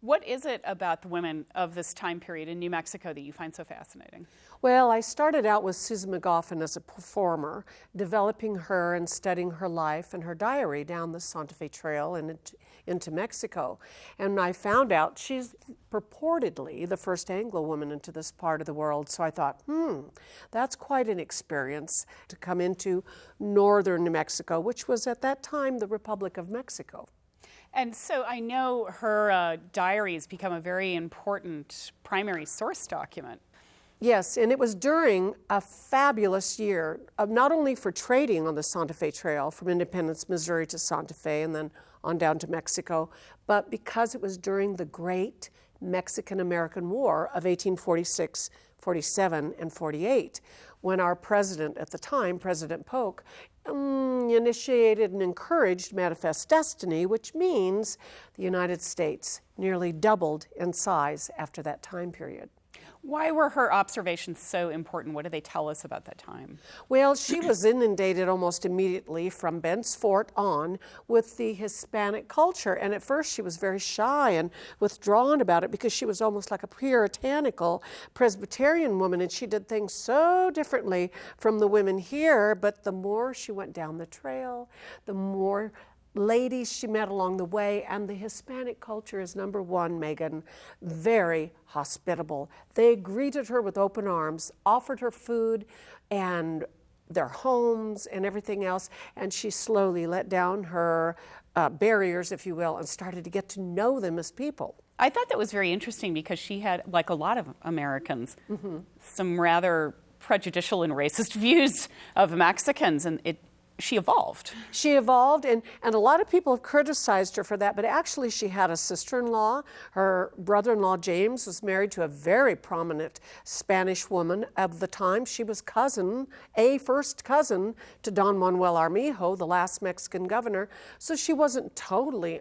What is it about the women of this time period in New Mexico that you find so fascinating? Well, I started out with Susan McGoffin as a performer, developing her and studying her life and her diary down the Santa Fe Trail and into Mexico. And I found out she's purportedly the first Anglo woman into this part of the world. So I thought, that's quite an experience to come into northern New Mexico, which was at that time the Republic of Mexico. And so I know her diary has become a very important primary source document. Yes, and it was during a fabulous year, not only for trading on the Santa Fe Trail from Independence, Missouri to Santa Fe and then on down to Mexico, but because it was during the Great Mexican-American War of 1846, 47, and 48, when our president at the time, President Polk, initiated and encouraged Manifest Destiny, which means the United States nearly doubled in size after that time period. Why were her observations so important? What do they tell us about that time? Well, she was inundated almost immediately from Bent's Fort on with the Hispanic culture. And at first she was very shy and withdrawn about it because she was almost like a puritanical Presbyterian woman, and she did things so differently from the women here. But the more she went down the trail, the more ladies she met along the way, and the Hispanic culture is number one, Megan, very hospitable. They greeted her with open arms, offered her food and their homes and everything else, and she slowly let down her barriers, if you will, and started to get to know them as people. I thought that was very interesting because she had, like a lot of Americans, some rather prejudicial and racist views of Mexicans, and she evolved. She evolved, and a lot of people have criticized her for that, but actually she had a sister-in-law. Her brother-in-law, James, was married to a very prominent Spanish woman of the time. She was first cousin to Don Manuel Armijo, the last Mexican governor. So she wasn't totally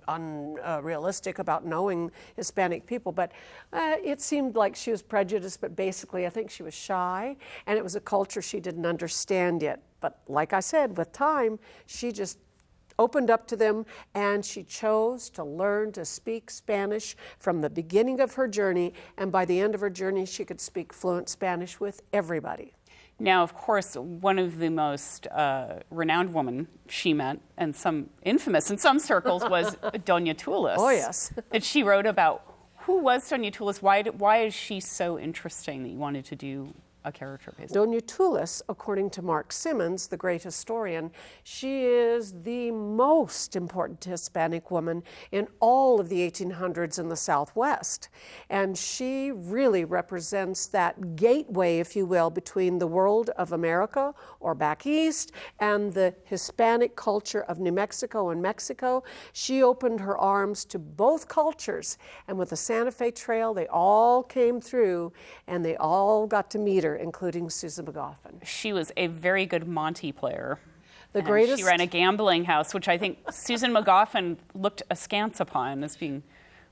unrealistic about knowing Hispanic people, but it seemed like she was prejudiced, but basically I think she was shy, and it was a culture she didn't understand yet. But like I said, with time, she just opened up to them, and she chose to learn to speak Spanish from the beginning of her journey, and by the end of her journey, she could speak fluent Spanish with everybody. Now, of course, one of the most renowned women she met, and some infamous in some circles, was Doña Tulis. Oh, yes. That she wrote about. Who was Doña Tulis? Why is she so interesting that you wanted to do a character based? Doña Tulis, according to Mark Simmons, the great historian, she is the most important Hispanic woman in all of the 1800s in the Southwest. And she really represents that gateway, if you will, between the world of America or back east and the Hispanic culture of New Mexico and Mexico. She opened her arms to both cultures. And with the Santa Fe Trail, they all came through and they all got to meet her, including Susan McGoffin. She was a very good Monte player. The greatest. She ran a gambling house, which I think Susan McGoffin looked askance upon as being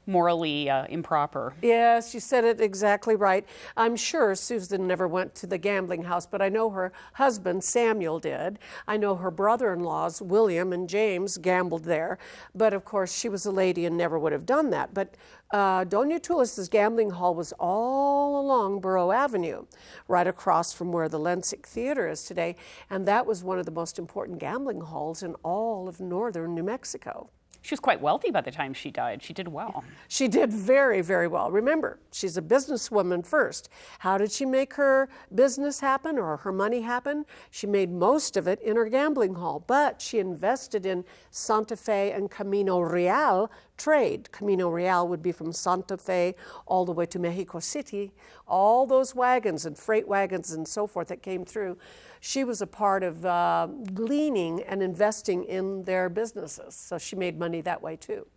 morally improper. Yes, you said it exactly right. I'm sure Susan never went to the gambling house, but I know her husband, Samuel, did. I know her brother-in-laws, William and James, gambled there. But of course, she was a lady and never would have done that. But Doña Tulis's gambling hall was all along Burrough Avenue, right across from where the Lensic Theater is today. And that was one of the most important gambling halls in all of northern New Mexico. She was quite wealthy by the time she died. She did well. She did very, very well. Remember, she's a businesswoman first. How did she make her business happen or her money happen? She made most of it in her gambling hall, but she invested in Santa Fe and Camino Real trade. Camino Real would be from Santa Fe all the way to Mexico City. All those wagons and freight wagons and so forth that came through. She was a part of gleaning and investing in their businesses. So she made money that way too.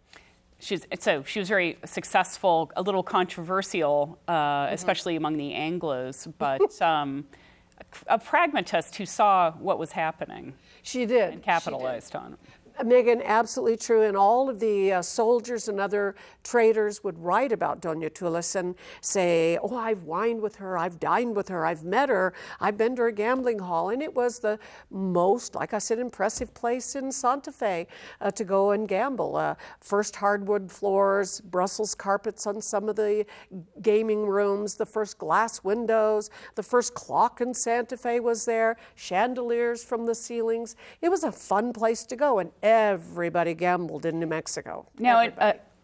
She was very successful, a little controversial, especially among the Anglos, but a pragmatist who saw what was happening. She did. And capitalized on it. Megan, absolutely true. And all of the soldiers and other traders would write about Doña Tulis and say, oh, I've wined with her, I've dined with her, I've met her, I've been to her gambling hall. And it was the most, like I said, impressive place in Santa Fe to go and gamble. First hardwood floors, Brussels carpets on some of the gaming rooms, the first glass windows, the first clock in Santa Fe was there, chandeliers from the ceilings. It was a fun place to go, and everybody gambled in New Mexico. Now,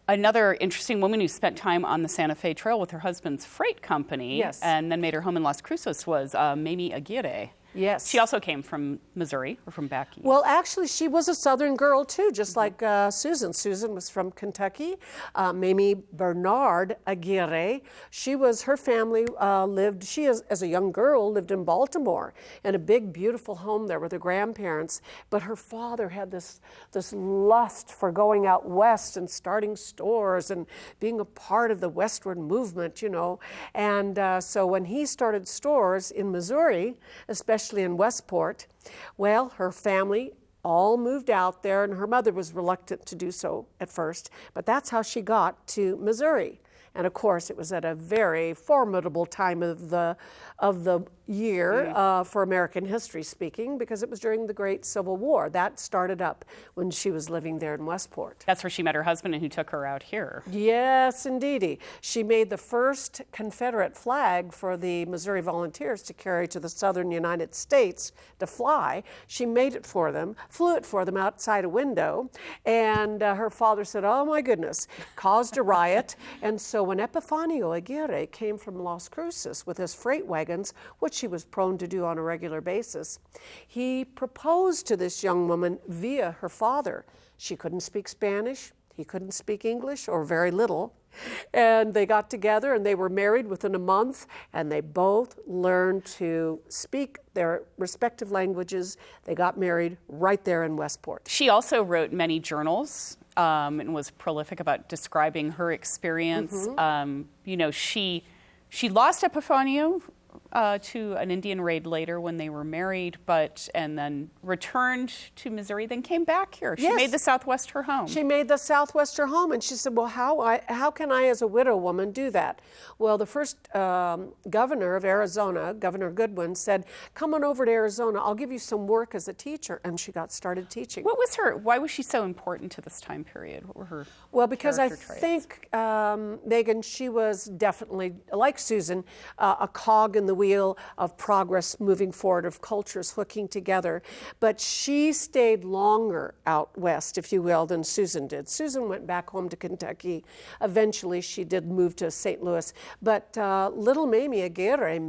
another interesting woman who spent time on the Santa Fe Trail with her husband's freight company, yes, and then made her home in Las Cruces was Mamie Aguirre. Yes. She also came from Missouri, or from back east. Well, actually, she was a Southern girl, too, just like Susan. Susan was from Kentucky. Mamie Bernard Aguirre, her family lived, as a young girl, lived in Baltimore in a big, beautiful home there with her grandparents. But her father had this lust for going out west and starting stores and being a part of the westward movement, you know. And so when he started stores in Missouri, especially in Westport, well, her family all moved out there, and her mother was reluctant to do so at first, but that's how she got to Missouri. And of course, it was at a very formidable time of the year for American history speaking, because it was during the Great Civil War. That started up when she was living there in Westport. That's where she met her husband, and who took her out here. Yes, indeedy. She made the first Confederate flag for the Missouri Volunteers to carry to the southern United States to fly. She made it for them, flew it for them outside a window, and her father said, oh my goodness, caused a riot. And so when Epifanio Aguirre came from Las Cruces with his freight wagons, which he was prone to do on a regular basis, he proposed to this young woman via her father. She couldn't speak Spanish, he couldn't speak English, or very little. And they got together and they were married within a month, and they both learned to speak their respective languages. They got married right there in Westport. She also wrote many journals and was prolific about describing her experience. You know, she lost Epifanio to an Indian raid later when they were married, and then returned to Missouri, then came back here. She made the Southwest her home. She made the Southwest her home, and she said, well, how can I as a widow woman do that? Well, the first governor of Arizona, Governor Goodwin, said, come on over to Arizona, I'll give you some work as a teacher, and she got started teaching. Why was she so important to this time period? What were her Well, because I traits? think, Megan, she was definitely, like Susan, a cog in the wheel of progress moving forward, of cultures hooking together. But she stayed longer out west, if you will, than Susan did. Susan went back home to Kentucky. Eventually, she did move to St. Louis. But little Mamie Aguirre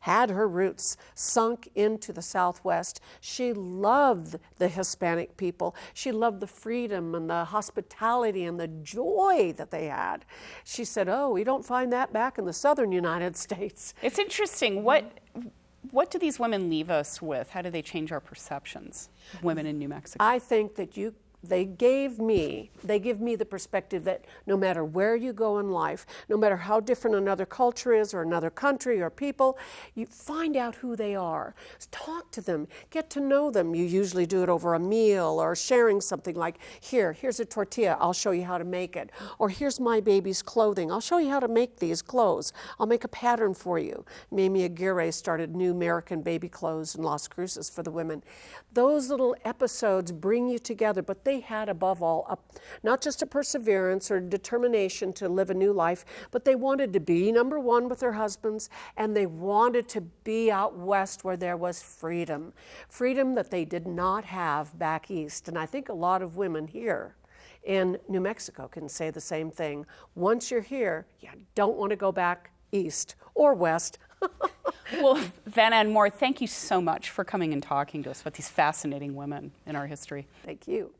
had her roots sunk into the Southwest. She loved the Hispanic people. She loved the freedom and the hospitality and the joy that they had. She said, oh, we don't find that back in the southern United States. It's interesting. What do these women leave us with? How do they change our perceptions of women in New Mexico? I think that they give me the perspective that no matter where you go in life, no matter how different another culture is or another country or people, you find out who they are. Talk to them, get to know them. You usually do it over a meal or sharing something like, here's a tortilla, I'll show you how to make it. Or here's my baby's clothing, I'll show you how to make these clothes. I'll make a pattern for you. Mamie Aguirre started New American Baby Clothes in Las Cruces for the women. Those little episodes bring you together, but they had above all not just a perseverance or determination to live a new life, but they wanted to be number one with their husbands, and they wanted to be out west where there was freedom that they did not have back east. And I think a lot of women here in New Mexico can say the same thing. Once you're here, you don't want to go back east or west. Well, VanAnn Moore, thank you so much for coming and talking to us about these fascinating women in our history. Thank you.